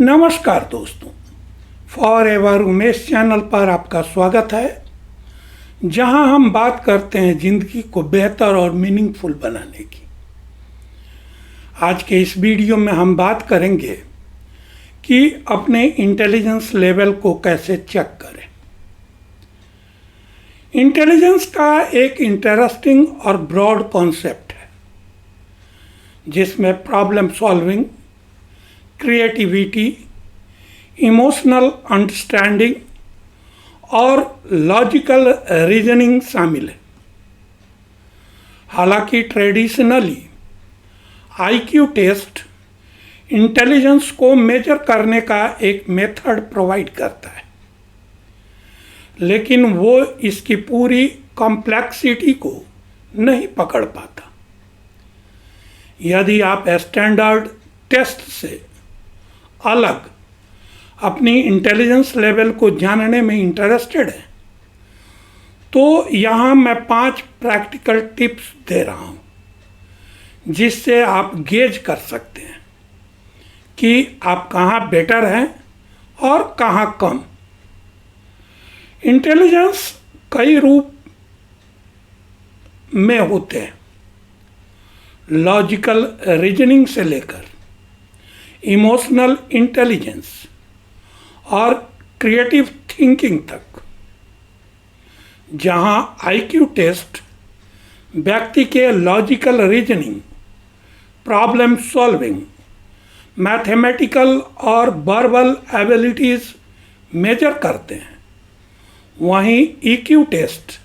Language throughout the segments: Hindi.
नमस्कार दोस्तों, फॉर एवर उमेश चैनल पर आपका स्वागत है, जहां हम बात करते हैं ज़िंदगी को बेहतर और मीनिंगफुल बनाने की। आज के इस वीडियो में हम बात करेंगे कि अपने इंटेलिजेंस लेवल को कैसे चेक करें। इंटेलिजेंस का एक इंटरेस्टिंग और ब्रॉड कॉन्सेप्ट है, जिसमें problem solving, creativity, emotional understanding और लॉजिकल रीजनिंग शामिल है। हालांकि ट्रेडिशनली आईक्यू टेस्ट इंटेलिजेंस को मेजर करने का एक मेथड प्रोवाइड करता है, लेकिन वो इसकी पूरी कॉम्प्लेक्सिटी को नहीं पकड़ पाता। यदि आप स्टैंडर्ड टेस्ट से अलग अपनी इंटेलिजेंस लेवल को जानने में इंटरेस्टेड है, तो यहाँ मैं 5 प्रैक्टिकल टिप्स दे रहा हूँ, जिससे आप गेज कर सकते हैं कि आप कहाँ बेटर हैं और कहाँ कम। इंटेलिजेंस कई रूप में होते हैं, लॉजिकल रीजनिंग से लेकर इमोशनल इंटेलिजेंस और क्रिएटिव थिंकिंग तक। जहां आईक्यू टेस्ट व्यक्ति के logical reasoning, problem solving, mathematical और वर्बल एबिलिटीज मेजर करते हैं, वहीं ईक्यू टेस्ट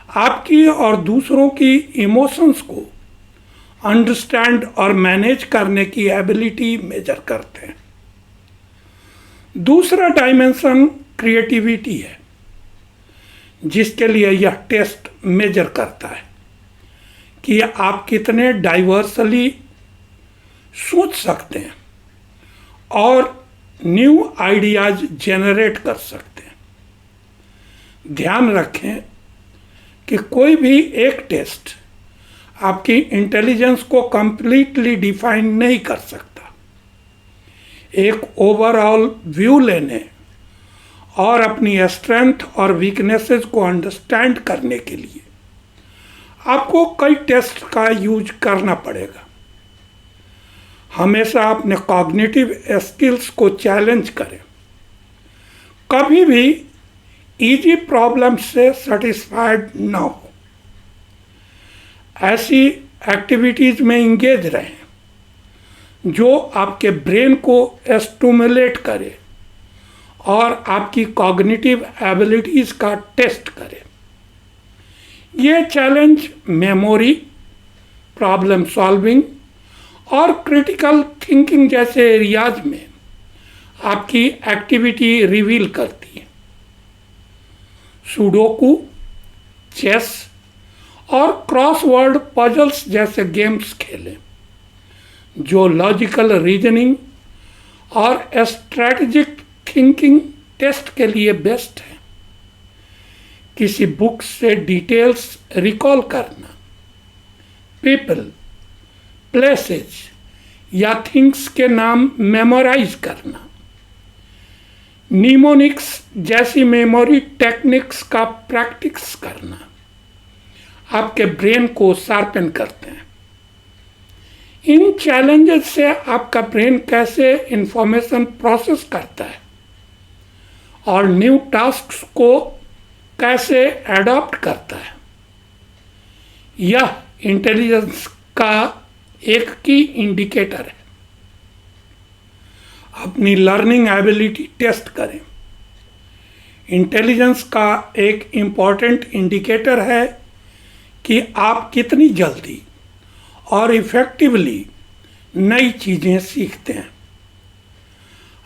आपकी और दूसरों की इमोशंस को अंडरस्टैंड और मैनेज करने की एबिलिटी मेजर करते हैं। दूसरा डायमेंशन क्रिएटिविटी है, जिसके लिए यह टेस्ट मेजर करता है कि आप कितने डाइवर्सली सोच सकते हैं और न्यू आइडियाज जनरेट कर सकते हैं। ध्यान रखें कि कोई भी एक टेस्ट आपकी इंटेलिजेंस को कंप्लीटली डिफाइन नहीं कर सकता। एक ओवरऑल व्यू लेने और अपनी स्ट्रेंथ और वीकनेसेस को अंडरस्टैंड करने के लिए आपको कई टेस्ट का यूज करना पड़ेगा। हमेशा अपने कॉग्निटिव स्किल्स को चैलेंज करें। कभी भी इजी प्रॉब्लम से सेटिस्फाइड ना हो। ऐसी एक्टिविटीज़ में इंगेज रहें जो आपके ब्रेन को स्टिमुलेट करे और आपकी कॉग्निटिव एबिलिटीज़ का टेस्ट करे। ये चैलेंज मेमोरी, प्रॉब्लम सॉल्विंग और क्रिटिकल थिंकिंग जैसे एरियाज में आपकी एक्टिविटी रिवील करती है। सुडोकू, चेस और क्रॉसवर्ड पजल्स जैसे गेम्स खेलें, जो लॉजिकल रीजनिंग और स्ट्रेटजिक थिंकिंग टेस्ट के लिए बेस्ट है। किसी बुक से डिटेल्स रिकॉल करना, पीपल, प्लेसेस या थिंग्स के नाम मेमोराइज करना, निमोनिक्स जैसी मेमोरी टेक्निक्स का प्रैक्टिस करना आपके ब्रेन को शार्पन करते हैं। इन चैलेंजेस से आपका ब्रेन कैसे इंफॉर्मेशन प्रोसेस करता है और न्यू टास्क्स को कैसे एडॉप्ट करता है, यह इंटेलिजेंस का एक की इंडिकेटर है। अपनी लर्निंग एबिलिटी टेस्ट करें। इंटेलिजेंस का एक इम्पॉर्टेंट इंडिकेटर है कि आप कितनी जल्दी और इफ़ेक्टिवली नई चीज़ें सीखते हैं।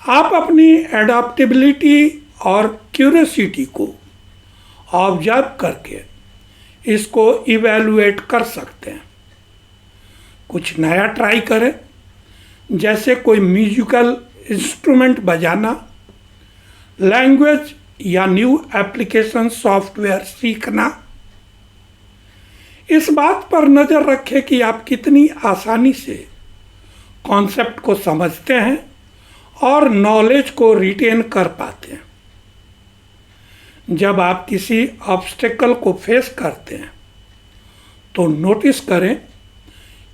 आप अपनी एडाप्टेबिलिटी और क्यूरियोसिटी को ऑब्जर्व करके इसको इवैल्यूएट कर सकते हैं। कुछ नया ट्राई करें, जैसे कोई म्यूजिकल इंस्ट्रूमेंट बजाना, लैंग्वेज या न्यू एप्लीकेशन सॉफ्टवेयर सीखना। इस बात पर नज़र रखें कि आप कितनी आसानी से कॉन्सेप्ट को समझते हैं और नॉलेज को रिटेन कर पाते हैं। जब आप किसी ऑब्स्टेकल को फेस करते हैं तो नोटिस करें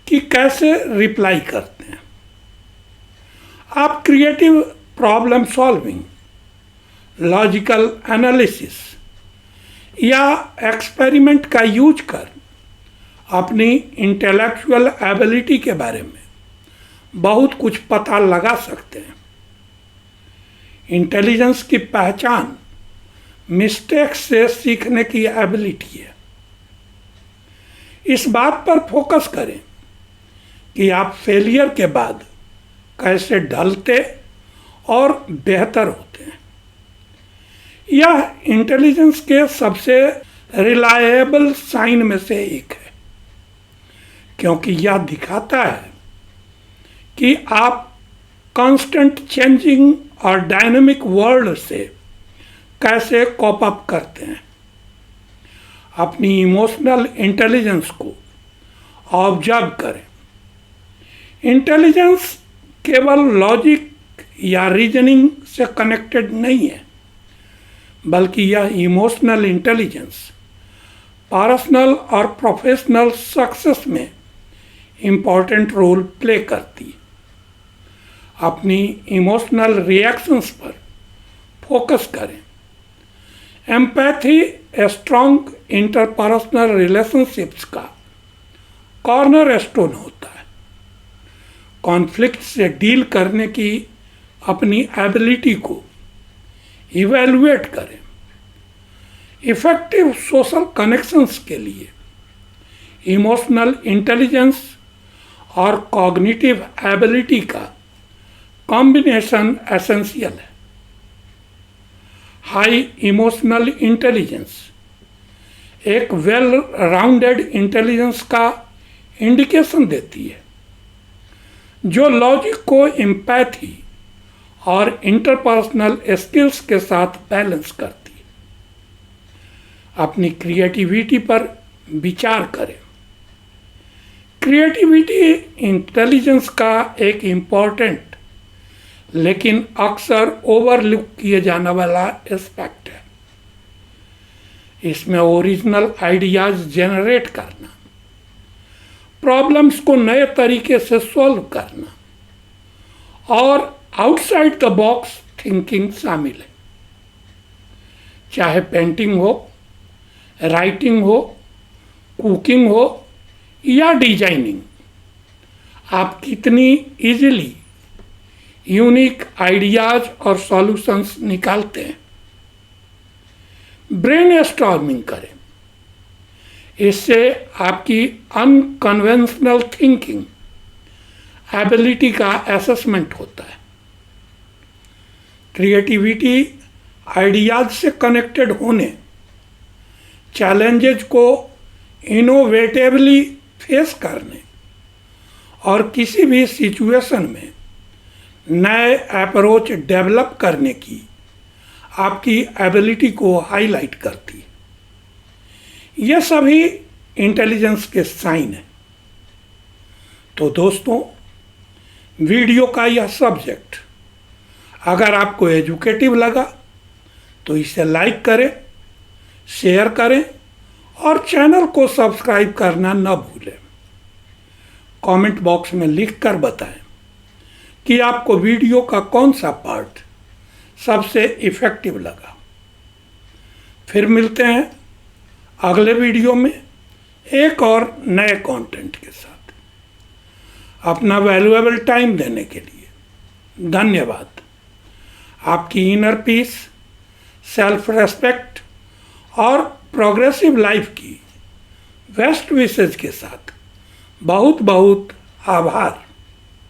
कि कैसे रिप्लाई करते हैं। आप creative problem solving, logical analysis या एक्सपेरिमेंट का यूज कर अपनी इंटेलेक्चुअल एबिलिटी के बारे में बहुत कुछ पता लगा सकते हैं। इंटेलिजेंस की पहचान मिस्टेक्स से सीखने की एबिलिटी है। इस बात पर फोकस करें कि आप फेलियर के बाद कैसे ढलते और बेहतर होते हैं। यह इंटेलिजेंस के सबसे रिलायबल साइन में से एक है, क्योंकि यह दिखाता है कि आप कांस्टेंट चेंजिंग और डायनामिक वर्ल्ड से कैसे कॉप अप करते हैं। अपनी इमोशनल इंटेलिजेंस को ऑब्जर्व करें। इंटेलिजेंस केवल लॉजिक या रीजनिंग से कनेक्टेड नहीं है, बल्कि यह इमोशनल इंटेलिजेंस पर्सनल और प्रोफेशनल सक्सेस में इम्पॉर्टेंट रोल प्ले करती है। अपनी इमोशनल रिएक्शंस पर फोकस करें। एम्पैथी स्ट्रॉन्ग इंटरपर्सनल रिलेशनशिप्स का कॉर्नर स्टोन होता है। कॉन्फ्लिक्ट से डील करने की अपनी एबिलिटी को इवैल्यूएट करें। इफेक्टिव सोशल कनेक्शंस के लिए इमोशनल इंटेलिजेंस और कॉग्निटिव एबिलिटी का कॉम्बिनेशन एसेंशियल है। हाई इमोशनल इंटेलिजेंस एक वेल राउंडेड इंटेलिजेंस का इंडिकेशन देती है, जो लॉजिक को एम्पैथी और इंटरपर्सनल स्किल्स के साथ बैलेंस करती है। अपनी क्रिएटिविटी पर विचार करें। क्रिएटिविटी इंटेलिजेंस का एक इम्पॉर्टेंट लेकिन अक्सर ओवरलुक किए जाने वाला एस्पेक्ट है। इसमें ओरिजिनल आइडियाज जनरेट करना, प्रॉब्लम्स को नए तरीके से सॉल्व करना और आउटसाइड द बॉक्स थिंकिंग शामिल है। चाहे पेंटिंग हो, राइटिंग हो, कुकिंग हो या डिजाइनिंग, आप कितनी इजीली यूनिक आइडियाज और सॉल्यूशंस निकालते हैं। ब्रेनस्टॉर्मिंग करें। इससे आपकी अनकन्वेंशनल थिंकिंग एबिलिटी का असेसमेंट होता है। क्रिएटिविटी आइडियाज से कनेक्टेड होने, चैलेंजेज को इनोवेटिवली फेस करने और किसी भी सिचुएशन में नए अप्रोच डेवलप करने की आपकी एबिलिटी को हाईलाइट करती है। ये सभी इंटेलिजेंस के साइन हैं। तो दोस्तों, वीडियो का यह सब्जेक्ट अगर आपको एजुकेटिव लगा तो इसे लाइक करें, शेयर करें और चैनल को सब्सक्राइब करना न भूलें। कमेंट बॉक्स में लिखकर बताएं कि आपको वीडियो का कौन सा पार्ट सबसे इफ़ेक्टिव लगा। फिर मिलते हैं अगले वीडियो में एक और नए कंटेंट के साथ। अपना वैल्यूएबल टाइम देने के लिए धन्यवाद। आपकी इनर पीस, सेल्फ रेस्पेक्ट और प्रोग्रेसिव लाइफ की बेस्ट विशेज के साथ बहुत बहुत आभार।